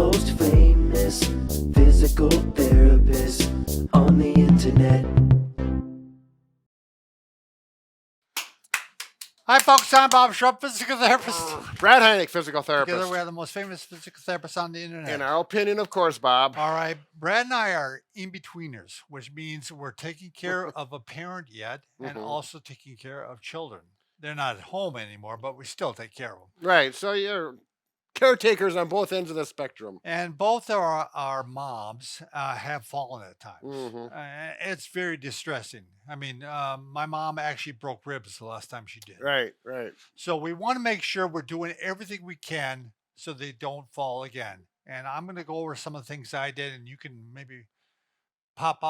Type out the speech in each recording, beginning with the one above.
most famous physical therapist on the internet. Hi, folks. I'm Bob Schrupp, physical therapist. Brad Heineck, physical therapist. Together, we are the most famous physical therapists on the internet. In our opinion, of course, Bob. All right. Brad and I are in-betweeners, which means we're taking care of a parent yet and also taking care of children. They're not at home anymore, but we still take care of them. Right. So you're caretakers on both ends of the spectrum. And both of our moms have fallen at times. It's very distressing. I mean, my mom actually broke ribs the last time she did. Right, right. So we want to make sure we're doing everything we can so they don't fall again. And I'm going to go over some of the things I did, and you can maybe pop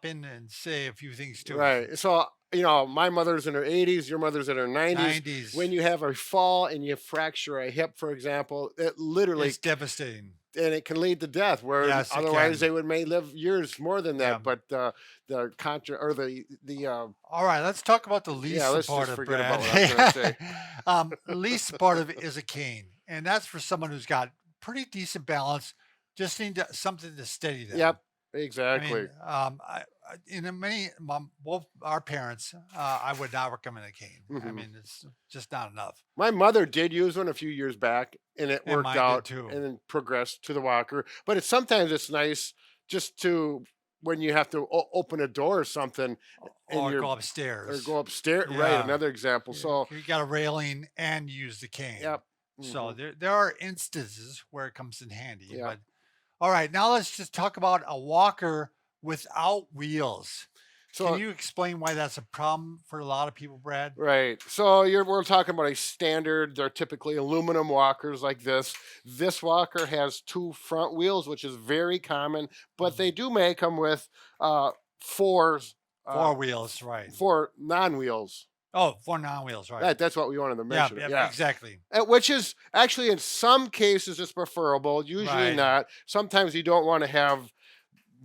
in and say a few things too. Right. So, you know, my mother's in her 80s, your mother's in her 90s. When you have a fall and you fracture a hip, for example, it literally... It's devastating. And it can lead to death, may live years more than that. Yeah. But the all right, let's talk about the least supportive, Brad. Least supportive is a cane, and that's for someone who's got pretty decent balance, just need something to steady them. Yep, exactly. I mean, both our parents, I would not recommend a cane. I mean, it's just not enough. My mother did use one a few years back, and it worked out too, and then progressed to the walker. But sometimes it's nice just to, when you have to open a door or something, or go upstairs. Yeah. Right, another example. So you got a railing and use the cane. Yep. So there are instances where it comes in handy. Yep. But all right, now let's just talk about a walker without wheels. So can you explain why that's a problem for a lot of people, Brad? Right. So we're talking about a standard. They're typically aluminum walkers like this. This walker has 2 front wheels, which is very common, but they do make them with 4 wheels, right? 4 non-wheels. Oh, 4 non-wheels, right? That's what we wanted to mention. Yeah, exactly. Which is actually, in some cases, it's preferable. Usually not. Sometimes you don't want to have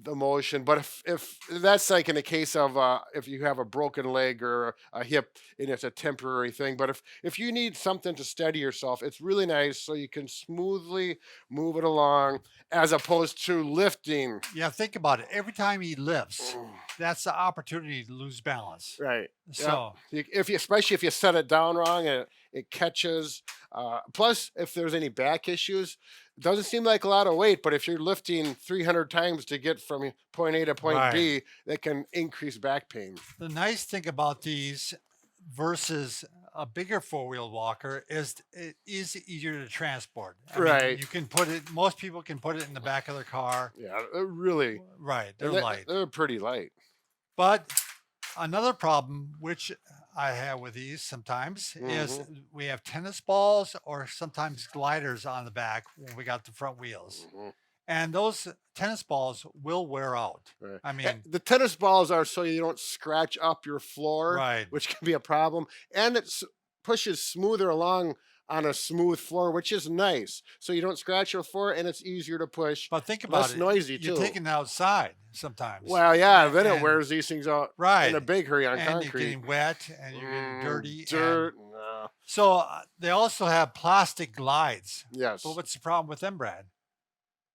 the motion, but if that's like in the case of if you have a broken leg or a hip and it's a temporary thing, but if you need something to steady yourself, it's really nice so you can smoothly move it along as opposed to lifting. Yeah, think about it. Every time he lifts, that's the opportunity to lose balance. Right. So especially if you set it down wrong and it catches. Plus, if there's any back issues, it doesn't seem like a lot of weight, but if you're lifting 300 times to get from point A to point B, that can increase back pain. The nice thing about these versus a bigger 4-wheel walker is it is easier to transport. I mean, you can put it, most people can put it in the back of their car. Yeah, really. Right, they're light. They're pretty light. But another problem, which I have with these sometimes, is we have tennis balls or sometimes gliders on the back when we got the front wheels. And those tennis balls will wear out. Right. I mean, the tennis balls are so you don't scratch up your floor, which can be a problem. And it pushes smoother along on a smooth floor, which is nice. So you don't scratch your floor and it's easier to push. But think about less noisy too. You're taking it outside sometimes. Well, yeah, then it wears these things out in a big hurry on concrete. And you're getting wet and you're getting dirty. Dirt. So they also have plastic glides. Yes. But what's the problem with them, Brad?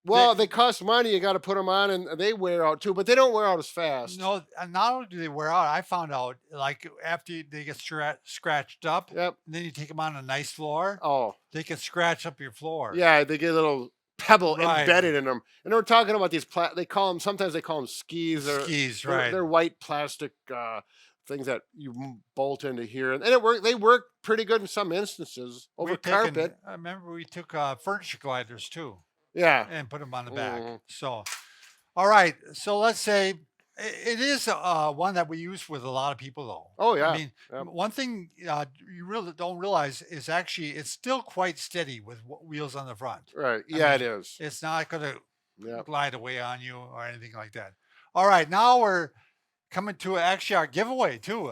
Well, they cost money. You got to put them on, and they wear out too. But they don't wear out as fast. No, not only do they wear out, I found out like after they get scratched up. Yep. And then you take them on a nice floor. Oh. They can scratch up your floor. Yeah, they get a little pebble embedded in them. And we're talking about these. Sometimes they call them skis. Skis, They're white plastic things that you bolt into here, and they work pretty good in some instances over carpet. I remember we took furniture gliders too. Yeah. And put them on the back. So, all right. So let's say it is one that we use with a lot of people though. Oh yeah. I mean, one thing you really don't realize is actually it's still quite steady with wheels on the front. Right. Yeah, it is. It's not going to glide away on you or anything like that. All right. Now we're coming to actually our giveaway too.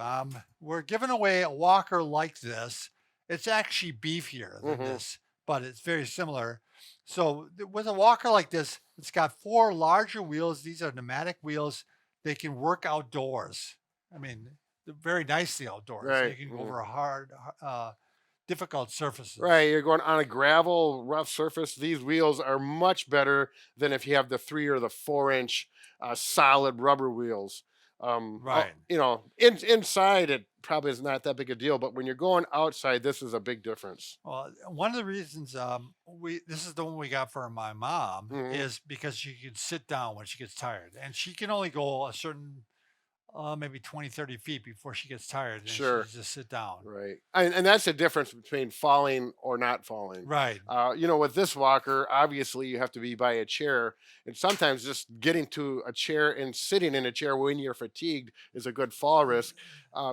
We're giving away a walker like this. It's actually beefier than this, but it's very similar. So with a walker like this, it's got 4 larger wheels. These are pneumatic wheels. They can work outdoors. I mean, they're very nicely outdoors. Right. So you can go over hard difficult surfaces. Right, you're going on a gravel, rough surface. These wheels are much better than if you have the 3 or the 4-inch solid rubber wheels. Right. You know, inside it probably is not that big a deal, but when you're going outside, this is a big difference. Well, one of the reasons this is the one we got for my mom Mhm. is because she can sit down when she gets tired, and she can only go a certain maybe 20, 30 feet before she gets tired, and Sure. she just sit down. Right. And that's the difference between falling or not falling. Right. You know, with this walker, obviously you have to be by a chair. And sometimes just getting to a chair and sitting in a chair when you're fatigued is a good fall risk.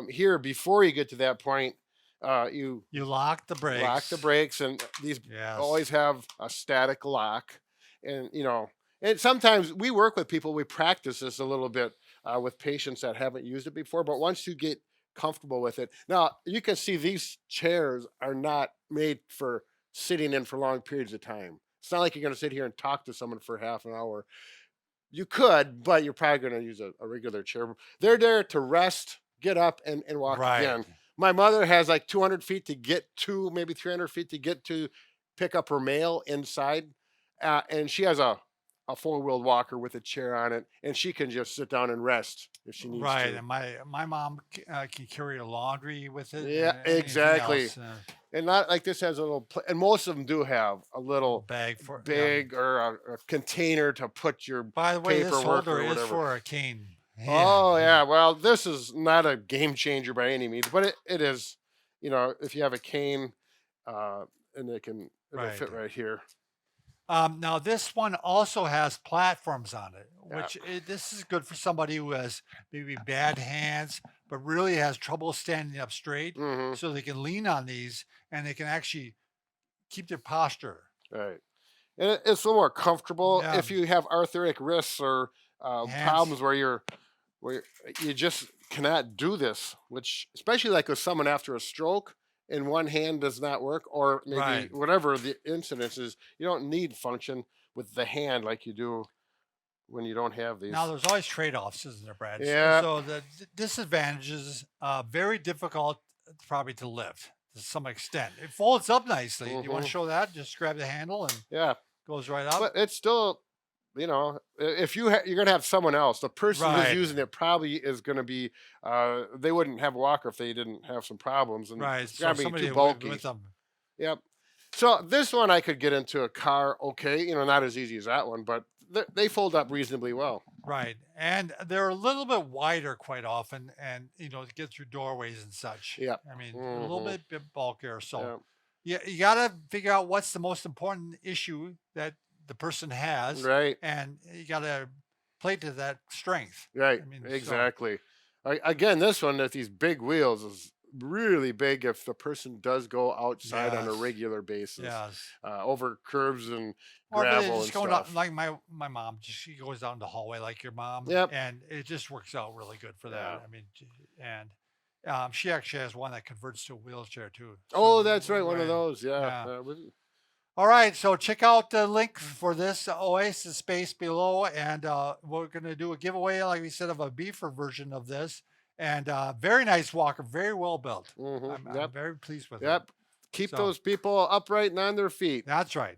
Here, before you get to that point, you You lock the brakes. lock the brakes, and these Yes. always have a static lock. And, you know, and sometimes we work with people, we practice this a little bit with patients that haven't used it before. But once you get comfortable with it, now you can see these chairs are not made for sitting in for long periods of time. It's not like you're going to sit here and talk to someone for half an hour. You could, but you're probably going to use a regular chair. They're there to rest, get up, and walk Right. again. My mother has like 200 feet to get to, maybe 300 feet to get to pick up her mail inside. And she has a 4-wheeled walker with a chair on it, and she can just sit down and rest if she needs Right. to. And my mom can carry a laundry with it. Yeah, and anything exactly. else, And not like this has a little, and most of them do have a little bag for big or a container to put your By the way, this paperwork holder or is whatever. for a cane. Oh yeah, well this is not a game changer by any means, but it is. You know, if you have a cane, and it'll Right. fit right here. Now this one also has platforms on it, Yeah. which this is good for somebody who has maybe bad hands, but really has trouble standing up straight. Hmm. So they can lean on these and they can actually keep their posture. Right, and it's a little more comfortable Yeah. if you have arthritic wrists or Hands. problems where you just cannot do this. Which, especially like with someone after a stroke, and one hand does not work, or maybe Right. whatever the incidence is, you don't need function with the hand like you do when you don't have these. Now there's always trade-offs, isn't there, Brad? Yeah. So the disadvantages, very difficult probably to lift to some extent. It folds up nicely. You want Mhm. to show that? Just grab the handle and Yeah, goes right up. but it's still, you know, if you're gonna have someone else, the person Right. who's using it probably is gonna be. They wouldn't have a walker if they didn't have some problems, and Right. it's So gotta be somebody too bulky. with them. Yep. So this one I could get into a car, okay, you know, not as easy as that one, but they fold up reasonably well. Right. And they're a little bit wider quite often and, to get through doorways and such. Yeah. I mean, a little Mhm. bit bulkier. So Yeah. you got to figure out what's the most important issue that the person has. Right. And you got to play to that strength. Right. I mean, so- Exactly. Again, this one with these big wheels is really big if the person does go outside on a Yes. regular basis, Yes. over curbs and Or they gravel just and going stuff. out like my mom, she goes down the hallway like your mom. Yep. And it just works out really good for that. Yeah. I mean, and she actually has one that converts to a wheelchair too. Oh, So, that's right, one of right. those. Yeah. Yeah. All right, so check out the link for this Oasis Space below, and we're going to do a giveaway, like we said, of a beefer version of this, and very nice walker, very well built. Mhm. I'm Yep. very pleased with it. Yep. Keep So- those people upright and on their feet. That's right.